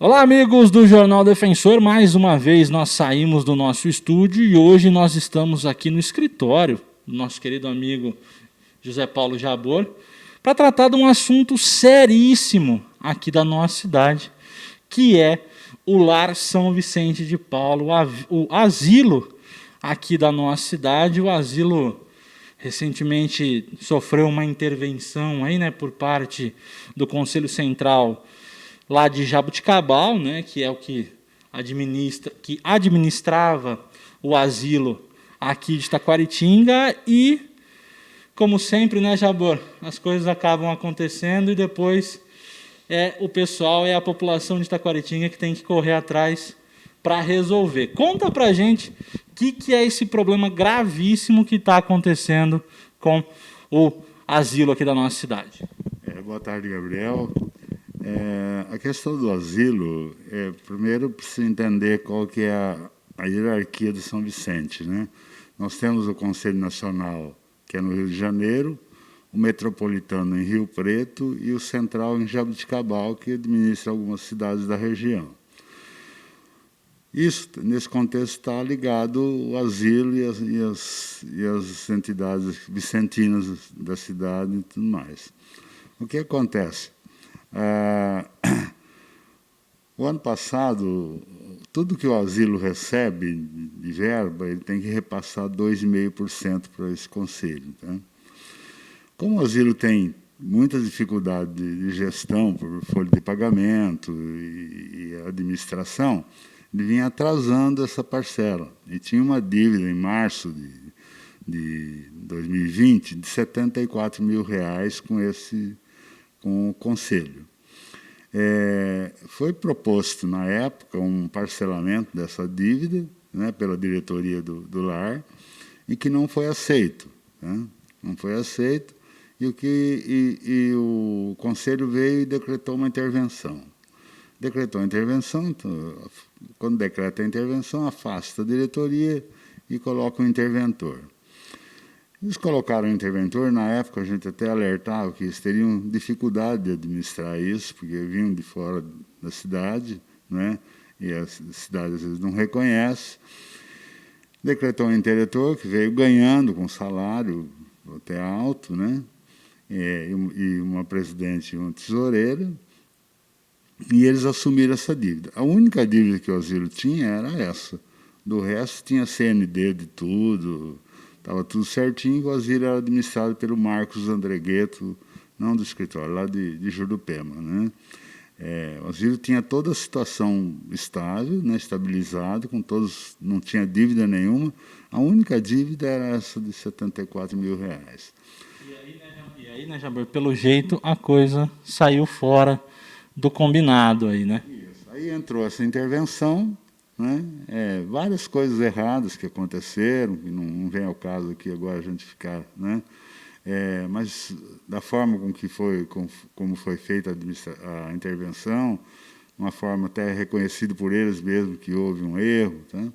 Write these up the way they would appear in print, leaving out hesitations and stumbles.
Olá, amigos do Jornal Defensor. Mais uma vez nós saímos do nosso estúdio e hoje nós estamos aqui no escritório do nosso querido amigo José Paulo Jabor para tratar de um assunto seríssimo aqui da nossa cidade, que é o Lar São Vicente de Paulo, o asilo aqui da nossa cidade. O asilo recentemente sofreu uma intervenção aí, né, por parte do Conselho Central lá de Jaboticabal, né, que é o que administrava o asilo aqui de Taquaritinga. E, como sempre, né, Jabor, as coisas acabam acontecendo e depois o pessoal, a população de Taquaritinga que tem que correr atrás para resolver. Conta para gente o que é esse problema gravíssimo que está acontecendo com o asilo aqui da nossa cidade. Boa tarde, Gabriel. A questão do asilo, primeiro precisa entender qual que é a hierarquia do São Vicente, né? Nós temos o Conselho Nacional, que é no Rio de Janeiro, o Metropolitano em Rio Preto e o Central em Jaboticabal, que administra algumas cidades da região. Isso, nesse contexto, está ligado o asilo e as entidades vicentinas da cidade e tudo mais. O que acontece? O ano passado, tudo que o asilo recebe de verba, ele tem que repassar 2,5% para esse conselho. Tá? Como o asilo tem muita dificuldade de gestão por folha de pagamento e administração, ele vinha atrasando essa parcela. E tinha uma dívida em março de 2020 de R$74 mil com o Conselho. Foi proposto, na época, um parcelamento dessa dívida, né, pela diretoria do lar, e que não foi aceito. Né? Não foi aceito, e o Conselho veio e decretou uma intervenção. Decretou a intervenção, então, quando decreta a intervenção, afasta a diretoria e coloca um interventor. Eles colocaram o interventor, na época a gente até alertava que eles teriam dificuldade de administrar isso, porque vinham de fora da cidade, né? E a cidade às vezes não reconhece. Decretou um interventor que veio ganhando com salário até alto, né? E uma presidente e uma tesoureira, e eles assumiram essa dívida. A única dívida que o asilo tinha era essa. Do resto tinha CND de tudo, estava tudo certinho. O asilo era administrado pelo Marcos Andregueto, não do escritório, lá de Jurupema. Né? O asilo tinha toda a situação estável, né, estabilizado, com todos, não tinha dívida nenhuma. A única dívida era essa de R$74 mil. E aí, né, Jabor, pelo jeito a coisa saiu fora do combinado aí, né? Isso. Aí entrou essa intervenção, né? Várias coisas erradas que aconteceram, que não vem ao caso aqui agora a gente ficar, né? Mas da forma como foi feita a intervenção, uma forma até reconhecida por eles mesmo que houve um erro, tá?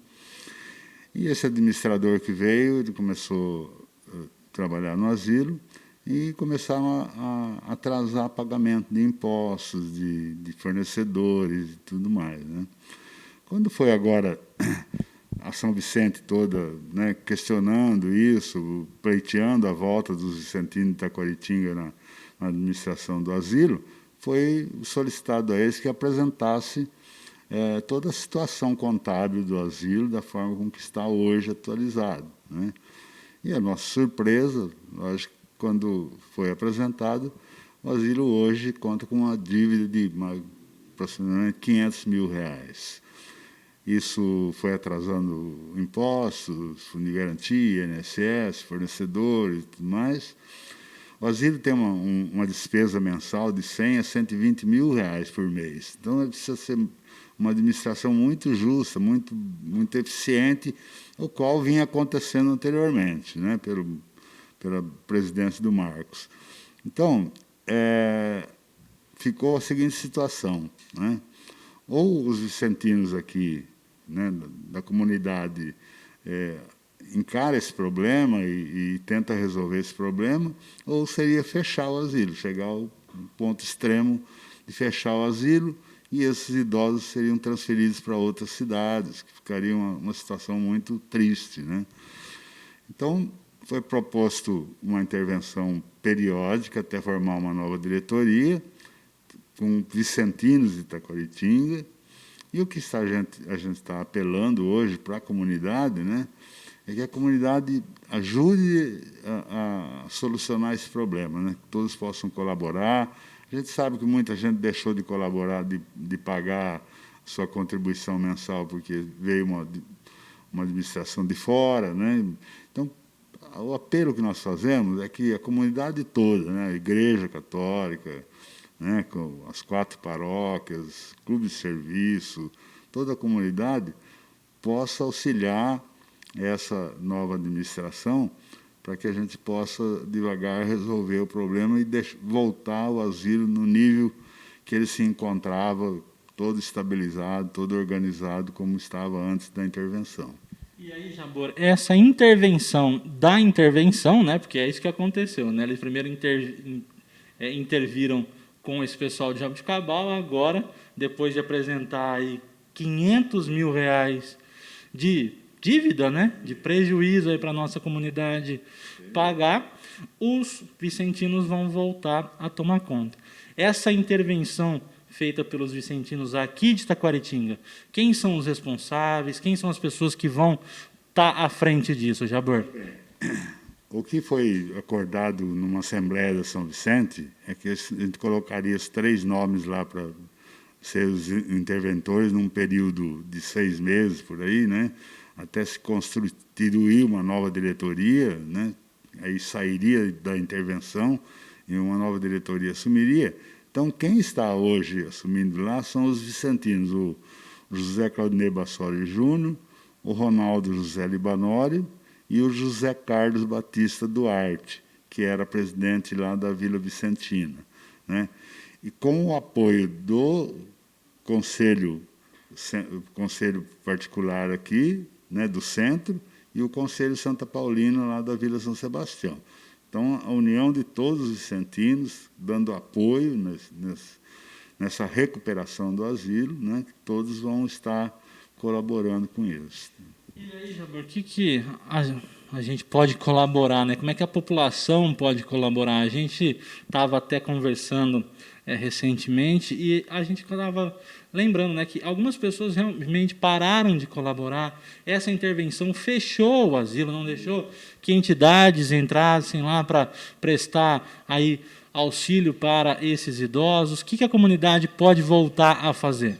E esse administrador que veio, ele começou a trabalhar no asilo e começaram a atrasar pagamento de impostos, de fornecedores e tudo mais. Né? Quando foi agora a São Vicente toda, né, questionando isso, pleiteando a volta dos vicentinos de Taquaritinga na administração do asilo, foi solicitado a eles que apresentasse toda a situação contábil do asilo da forma como que está hoje atualizado. Né? E a nossa surpresa, lógico, quando foi apresentado, o asilo hoje conta com uma dívida de aproximadamente R$500 mil. Isso foi atrasando impostos, fundo de garantia, INSS, fornecedores e tudo mais. O asilo tem uma despesa mensal de R$100 a R$120 mil por mês. Então, precisa ser uma administração muito justa, muito eficiente, o qual vinha acontecendo anteriormente, né, pela presidência do Marcos. Então, ficou a seguinte situação, né? Ou os vicentinos aqui, né, da comunidade, encara esse problema e tenta resolver esse problema, ou seria fechar o asilo, chegar ao ponto extremo de fechar o asilo e esses idosos seriam transferidos para outras cidades, que ficaria uma situação muito triste, né? Então, foi proposto uma intervenção periódica até formar uma nova diretoria, com vicentinos de Itaquaritinga, e o que a gente está apelando hoje para a comunidade, né, é que a comunidade ajude a solucionar esse problema, né, que todos possam colaborar. A gente sabe que muita gente deixou de colaborar, de pagar sua contribuição mensal, porque veio uma administração de fora, né? Então, o apelo que nós fazemos é que a comunidade toda, né, a Igreja Católica, né, com as 4 paróquias, clubes de serviço, toda a comunidade possa auxiliar essa nova administração para que a gente possa devagar resolver o problema e voltar o asilo no nível que ele se encontrava, todo estabilizado, todo organizado como estava antes da intervenção. E aí, Jabor, essa intervenção da intervenção, né, porque é isso que aconteceu, né, eles primeiro interviram com esse pessoal de Jaboticabal, agora, depois de apresentar aí R$500 mil de dívida, né, de prejuízo para a nossa comunidade pagar, os vicentinos vão voltar a tomar conta. Essa intervenção feita pelos vicentinos aqui de Itaquaritinga, quem são os responsáveis, quem são as pessoas que vão estar à frente disso, Jabor? O que foi acordado numa Assembleia de São Vicente é que a gente colocaria os 3 nomes lá para ser os interventores num período de 6 meses, por aí, né, até se constituir uma nova diretoria, né, aí sairia da intervenção e uma nova diretoria assumiria. Então, quem está hoje assumindo lá são os vicentinos, o José Claudinei Bassoli Júnior, o Ronaldo José Libanori, e o José Carlos Batista Duarte, que era presidente lá da Vila Vicentina, né? E com o apoio do conselho particular aqui, né, do centro, e o Conselho Santa Paulina lá da Vila São Sebastião. Então, a união de todos os vicentinos, dando apoio nessa recuperação do asilo, né, que todos vão estar colaborando com eles. E aí, Jabor, o que a gente pode colaborar, né? Como é que a população pode colaborar? A gente estava até conversando recentemente e a gente estava lembrando, né, que algumas pessoas realmente pararam de colaborar. Essa intervenção fechou o asilo, não deixou que entidades entrassem lá para prestar aí auxílio para esses idosos. O que a comunidade pode voltar a fazer?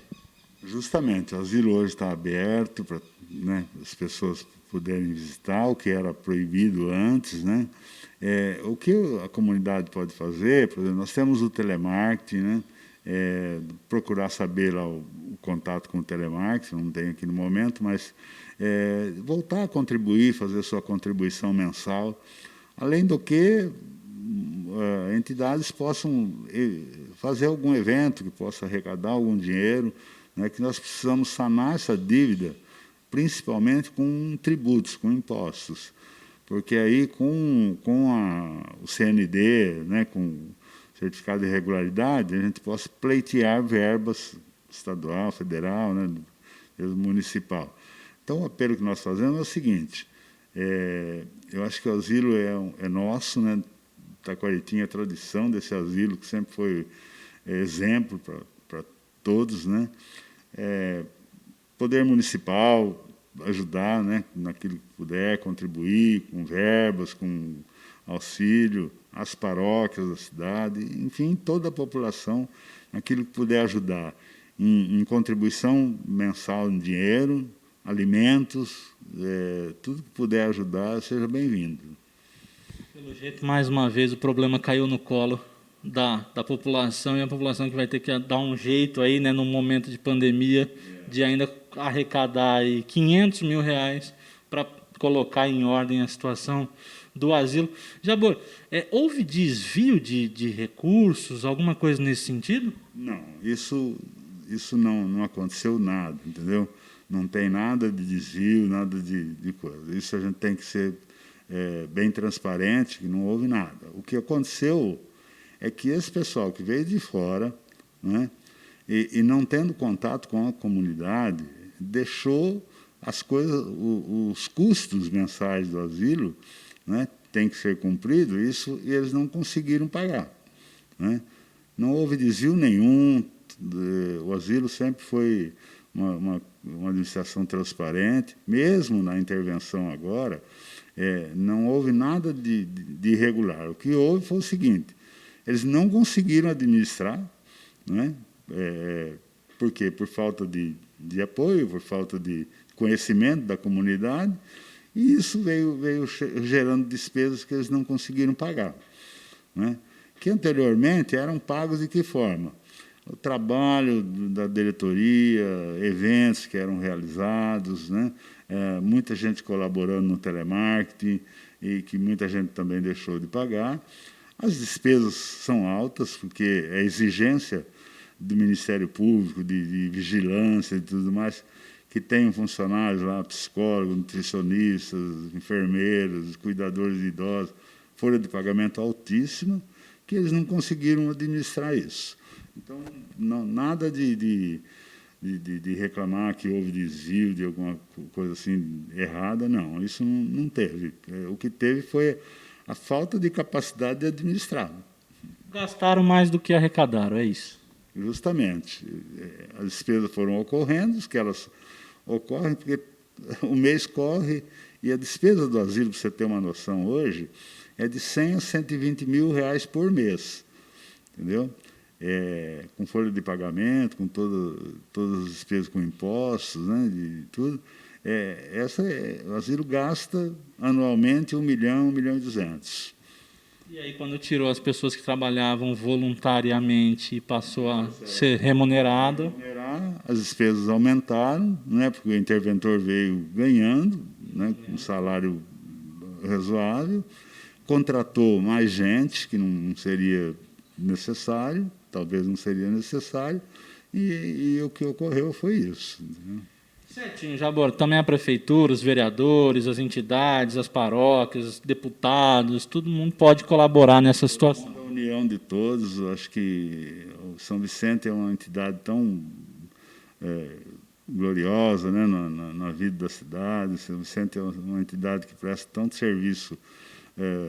Justamente, o asilo hoje está aberto para, né, as pessoas puderem visitar, o que era proibido antes, né? O que a comunidade pode fazer, por exemplo, nós temos o telemarketing, né? Procurar saber lá o contato com o telemarketing, não tem aqui no momento, mas voltar a contribuir, fazer sua contribuição mensal, além do que entidades possam fazer algum evento que possa arrecadar algum dinheiro, né, que nós precisamos sanar essa dívida, principalmente com tributos, com impostos, porque aí com o CND, né, com o certificado de regularidade, a gente possa pleitear verbas estadual, federal, né, municipal. Então, o apelo que nós fazemos é o seguinte: eu acho que o asilo é nosso, né? Itaquaritinga é a tradição desse asilo, que sempre foi exemplo para todos, né? Poder municipal ajudar, né, naquilo que puder, contribuir com verbas, com auxílio, as paróquias da cidade, enfim, toda a população, naquilo que puder ajudar, em contribuição mensal em dinheiro, alimentos, tudo que puder ajudar, seja bem-vindo. Pelo jeito, mais uma vez, o problema caiu no colo da população, e a população que vai ter que dar um jeito aí, né, num momento de pandemia, de ainda arrecadar aí R$500 mil para colocar em ordem a situação do asilo. Jabor, houve desvio de recursos, alguma coisa nesse sentido? Não, isso não aconteceu nada, entendeu? Não tem nada de desvio, nada de coisa. Isso a gente tem que ser bem transparente, que não houve nada. O que aconteceu é que esse pessoal que veio de fora, né, e não tendo contato com a comunidade, deixou as coisas, os custos mensais do asilo, né, tem que ser cumprido, isso, e eles não conseguiram pagar, né? Não houve desvio nenhum, o asilo sempre foi uma administração transparente, mesmo na intervenção agora, não houve nada de irregular. O que houve foi o seguinte: eles não conseguiram administrar, né? Por quê? Por falta de apoio, por falta de conhecimento da comunidade, e isso veio gerando despesas que eles não conseguiram pagar, né? Que anteriormente eram pagos de que forma? O trabalho da diretoria, eventos que eram realizados, né? Muita gente colaborando no telemarketing, e que muita gente também deixou de pagar. As despesas são altas, porque é exigência do Ministério Público, de vigilância e tudo mais, que tem funcionários lá, psicólogos, nutricionistas, enfermeiros, cuidadores de idosos, folha de pagamento altíssima, que eles não conseguiram administrar isso. Então, nada de reclamar que houve desvio de alguma coisa assim errada, não, isso não teve. O que teve foi a falta de capacidade de administrar. Gastaram mais do que arrecadaram, é isso? Justamente. As despesas foram ocorrendo, que elas ocorrem porque o mês corre, e a despesa do asilo, para você ter uma noção hoje, é de 100 a 120 mil reais por mês, entendeu? Com folha de pagamento, com todas as despesas com impostos, né, de tudo. O asilo gasta anualmente 1 milhão, 1 milhão e 200. E aí, quando tirou as pessoas que trabalhavam voluntariamente e passou a ser remunerado? As despesas aumentaram, né, porque o interventor veio ganhando, né, com um salário razoável, contratou mais gente, que não seria necessário, talvez não seria necessário, e o que ocorreu foi isso, né? Certinho, Jabor. Também a prefeitura, os vereadores, as entidades, as paróquias, os deputados, todo mundo pode colaborar nessa situação. A união de todos, acho que o São Vicente é uma entidade tão gloriosa, né, na vida da cidade. O São Vicente é uma entidade que presta tanto serviço,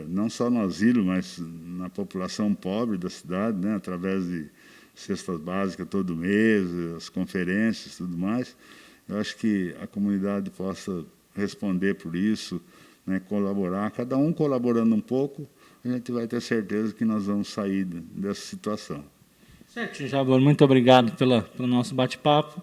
não só no asilo, mas na população pobre da cidade, né, através de cestas básicas todo mês, as conferências e tudo mais. Eu acho que a comunidade possa responder por isso, né, colaborar, cada um colaborando um pouco, a gente vai ter certeza que nós vamos sair dessa situação. Certo, Jabor, muito obrigado pelo nosso bate-papo.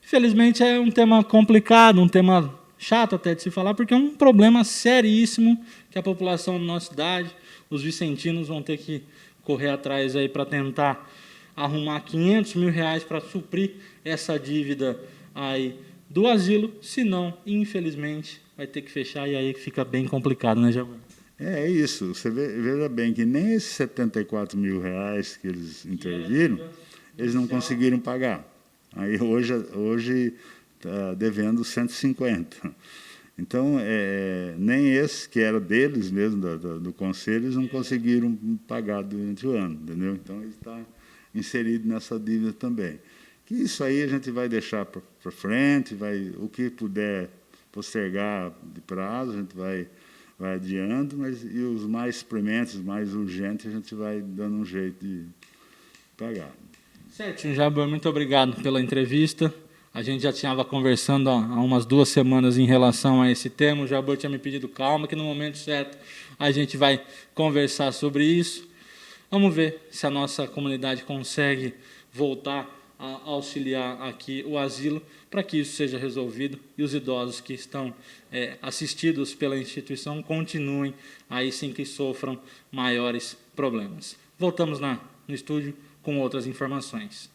Infelizmente é um tema complicado, um tema chato até de se falar, porque é um problema seríssimo que a população da nossa cidade, os vicentinos vão ter que correr atrás aí para tentar arrumar 500 mil reais para suprir essa dívida aí do asilo, senão, infelizmente, vai ter que fechar, e aí fica bem complicado, né, Jabor? É isso, você veja bem que nem esses 74 mil reais que eles interviram, eles não conseguiram pagar. Aí hoje está devendo 150. Então, nem esse, que era deles mesmo, do conselho, eles não conseguiram pagar durante o ano, entendeu? Então, ele está inserido nessa dívida também. Que isso aí a gente vai deixar para frente, o que puder postergar de prazo, a gente vai adiando, e os mais prementes, mais urgentes, a gente vai dando um jeito de pagar. Certinho, Jabor, muito obrigado pela entrevista. A gente já estava conversando há umas 2 semanas em relação a esse tema. O Jabor tinha me pedido calma, que no momento certo a gente vai conversar sobre isso. Vamos ver se a nossa comunidade consegue voltar a auxiliar aqui o asilo, para que isso seja resolvido e os idosos que estão assistidos pela instituição continuem aí sem que sofram maiores problemas. Voltamos no estúdio com outras informações.